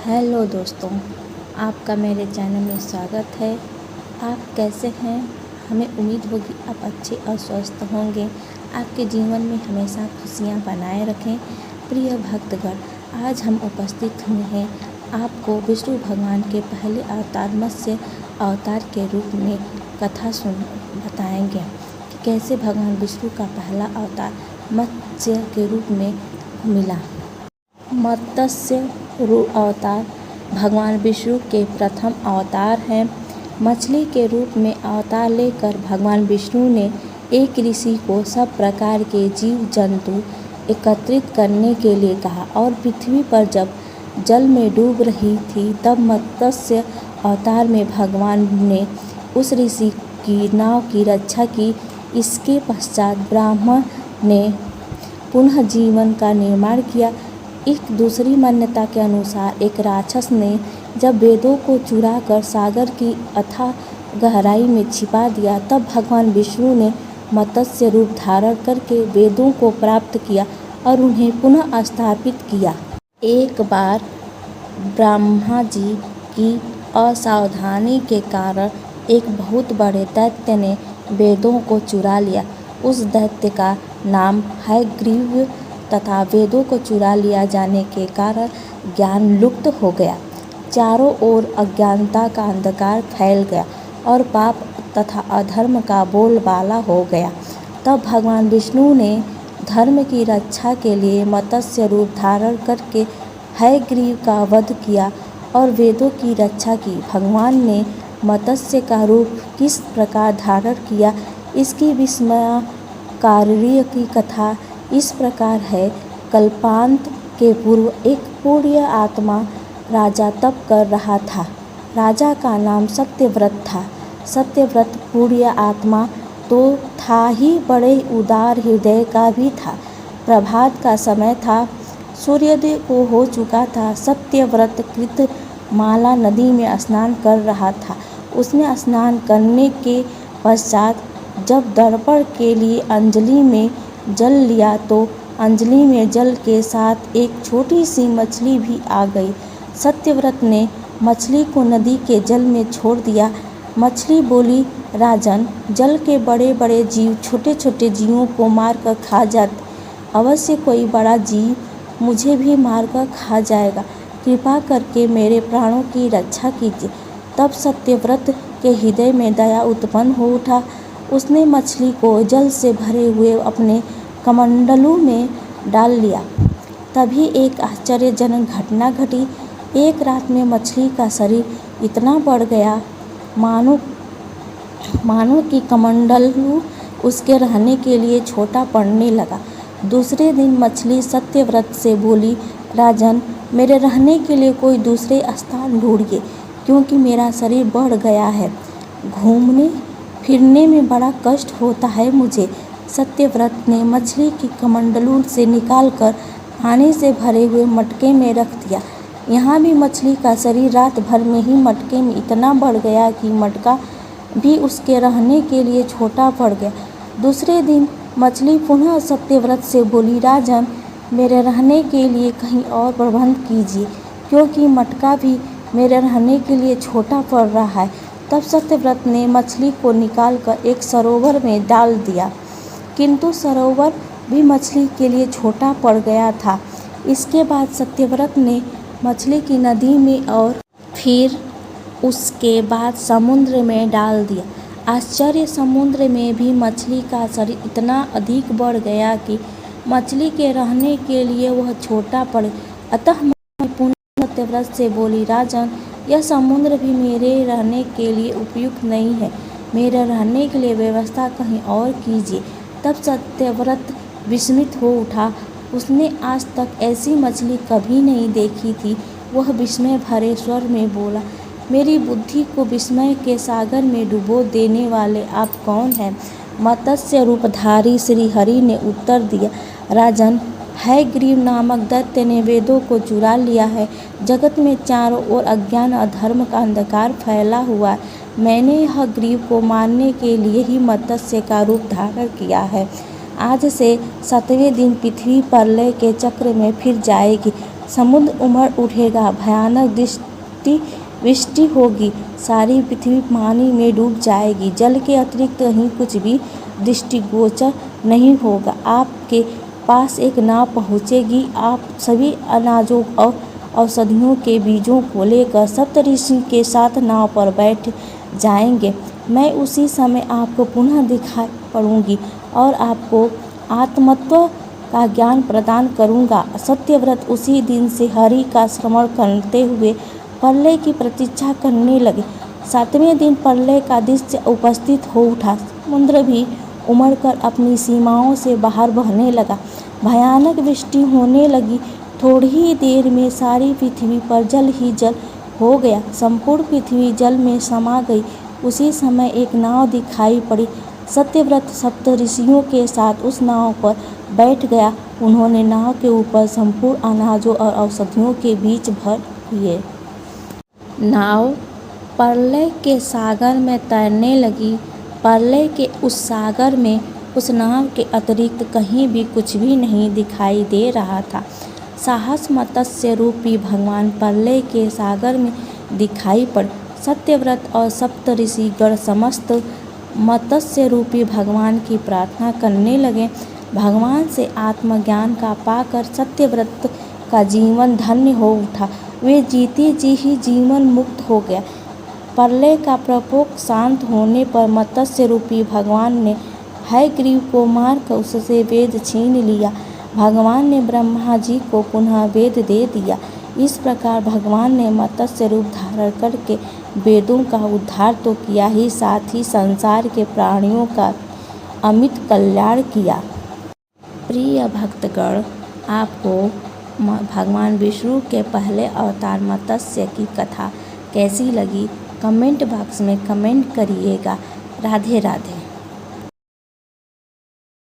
Hello दोस्तों, आपका मेरे चैनल में स्वागत है। आप कैसे हैं? हमें उम्मीद होगी आप अच्छे और स्वस्थ होंगे। आपके जीवन में हमेशा खुशियां बनाए रखें। प्रिय भक्तगण, आज हम उपस्थित हुए हैं आपको विष्णु भगवान के पहले अवतार मत्स्य अवतार के रूप में कथा बताएंगे कि कैसे भगवान विष्णु का पहला अवतार मत्स्य के रूप में मिला। मत्स्य अवतार भगवान विष्णु के प्रथम अवतार हैं। मछली के रूप में अवतार लेकर भगवान विष्णु ने एक ऋषि को सब प्रकार के जीव जंतु एकत्रित करने के लिए कहा और पृथ्वी पर जब जल में डूब रही थी तब मत्स्य अवतार में भगवान ने उस ऋषि की नाव की रक्षा की। इसके पश्चात ब्राह्मण ने पुनः जीवन का निर्माण किया। एक दूसरी मान्यता के अनुसार एक राक्षस ने जब वेदों को चुरा कर सागर की अथाह गहराई में छिपा दिया तब भगवान विष्णु ने मत्स्य रूप धारण करके वेदों को प्राप्त किया और उन्हें पुनः स्थापित किया। एक बार ब्रह्मा जी की असावधानी के कारण एक बहुत बड़े दैत्य ने वेदों को चुरा लिया। उस दैत्य का नाम हयग्रीव तथा वेदों को चुरा लिया जाने के कारण ज्ञान लुप्त हो गया। चारों ओर अज्ञानता का अंधकार फैल गया और पाप तथा अधर्म का बोलबाला हो गया। तब भगवान विष्णु ने धर्म की रक्षा के लिए मत्स्य रूप धारण करके हयग्रीव का वध किया और वेदों की रक्षा की। भगवान ने मत्स्य का रूप किस प्रकार धारण किया, इसकी विस्मयकारी की कथा इस प्रकार है। कल्पांत के पूर्व एक पुण्य आत्मा राजा तप कर रहा था। राजा का नाम सत्यव्रत था। सत्यव्रत पुण्य आत्मा तो था ही, बड़े उदार हृदय का भी था। प्रभात का समय था, सूर्योदय को हो चुका था। सत्यव्रत कृत माला नदी में स्नान कर रहा था। उसने स्नान करने के पश्चात जब दर्पण के लिए अंजलि में जल लिया तो अंजलि में जल के साथ एक छोटी सी मछली भी आ गई। सत्यव्रत ने मछली को नदी के जल में छोड़ दिया। मछली बोली, राजन, जल के बड़े बड़े जीव छोटे छोटे जीवों को मारकर खा जाते। अवश्य कोई बड़ा जीव मुझे भी मारकर खा जाएगा। कृपा करके मेरे प्राणों की रक्षा कीजिए। तब सत्यव्रत के हृदय में दया उत्पन्न हो उठा। उसने मछली को जल से भरे हुए अपने कमंडलू में डाल लिया। तभी एक आश्चर्यजनक घटना घटी। एक रात में मछली का शरीर इतना बढ़ गया मानो कि कमंडलू उसके रहने के लिए छोटा पड़ने लगा। दूसरे दिन मछली सत्यव्रत से बोली, राजन, मेरे रहने के लिए कोई दूसरे स्थान ढूंढिए क्योंकि मेरा शरीर बढ़ गया है। घूमने फिरने में बड़ा कष्ट होता है मुझे। सत्यव्रत ने मछली की कमंडलू से निकालकर पानी से भरे हुए मटके में रख दिया। यहाँ भी मछली का शरीर रात भर में ही मटके में इतना बढ़ गया कि मटका भी उसके रहने के लिए छोटा पड़ गया। दूसरे दिन मछली पुनः सत्यव्रत से बोली, राजन, मेरे रहने के लिए कहीं और प्रबंध कीजिए क्योंकि मटका भी मेरे रहने के लिए छोटा पड़ रहा है। तब सत्यव्रत ने मछली को निकालकर एक सरोवर में डाल दिया, किंतु सरोवर भी मछली के लिए छोटा पड़ गया था। इसके बाद सत्यव्रत ने मछली की नदी में और फिर उसके बाद समुद्र में डाल दिया। आश्चर्य, समुद्र में भी मछली का शरीर इतना अधिक बढ़ गया कि मछली के रहने के लिए वह छोटा पड़े। अतः मछली पुनः सत्यव्रत से बोली, राजन, यह समुद्र भी मेरे रहने के लिए उपयुक्त नहीं है। मेरे रहने के लिए व्यवस्था कहीं और कीजिए। तब सत्यव्रत विस्मित हो उठा। उसने आज तक ऐसी मछली कभी नहीं देखी थी। वह विस्मय भरे स्वर में बोला, मेरी बुद्धि को विस्मय के सागर में डुबो देने वाले आप कौन हैं? मत्स्य रूपधारी श्री हरि ने उत्तर दिया, राजन, हयग्रीव नामक दैत्य ने वेदों को चुरा लिया है। जगत में चारों ओर अज्ञान अधर्म का अंधकार फैला हुआ है। मैंने यह ग्रीव को मारने के लिए ही मत्स्य का रूप धारण किया है। आज से 7वें दिन पृथ्वी प्रलय के चक्र में फिर जाएगी। समुद्र उमड़ उठेगा, भयानक वृष्टि होगी, सारी पृथ्वी पानी में डूब जाएगी। जल के अतिरिक्त कहीं कुछ भी दृष्टिगोचर नहीं होगा। आपके पास एक नाव पहुँचेगी। आप सभी अनाजों और औषधियों के बीजों को लेकर सप्तऋषि के साथ नाव पर बैठ जाएंगे। मैं उसी समय आपको पुनः दिखाई पड़ूंगी और आपको आत्मतत्व का ज्ञान प्रदान करूंगा। सत्यव्रत उसी दिन से हरि का स्मरण करते हुए प्रलय की प्रतीक्षा करने लगे। 7वें दिन प्रलय का दृश्य उपस्थित हो उठा। समुद्र भी उमड़कर अपनी सीमाओं से बाहर बहने लगा। भयानक वृष्टि होने लगी। थोड़ी ही देर में सारी पृथ्वी पर जल ही जल हो गया। संपूर्ण पृथ्वी जल में समा गई। उसी समय एक नाव दिखाई पड़ी। सत्यव्रत सप्तऋषियों के साथ उस नाव पर बैठ गया। उन्होंने नाव के ऊपर संपूर्ण अनाजों और औषधियों के बीज भर दिए। नाव प्रलय के सागर में तैरने लगी। प्रलय के उस सागर में उस नाव के अतिरिक्त कहीं भी कुछ भी नहीं दिखाई दे रहा था। साहस मत्स्य रूपी भगवान प्रलय के सागर में दिखाई पड़े। सत्यव्रत और सप्तऋषि गण समस्त मत्स्य रूपी भगवान की प्रार्थना करने लगे। भगवान से आत्मज्ञान का पाकर सत्यव्रत का जीवन धन्य हो उठा। वे जीते जी ही जीवन मुक्त हो गया। प्रलय का प्रकोप शांत होने पर मत्स्य रूपी भगवान ने हयग्रीव को मारकर उससे वेद छीन लिया। भगवान ने ब्रह्मा जी को पुनः वेद दे दिया। इस प्रकार भगवान ने मत्स्य रूप धारण करके वेदों का उद्धार तो किया ही, साथ ही संसार के प्राणियों का अमित कल्याण किया। प्रिय भक्तगण, आपको भगवान विष्णु के पहले अवतार मत्स्य की कथा कैसी लगी? कमेंट बॉक्स में कमेंट करिएगा। राधे राधे।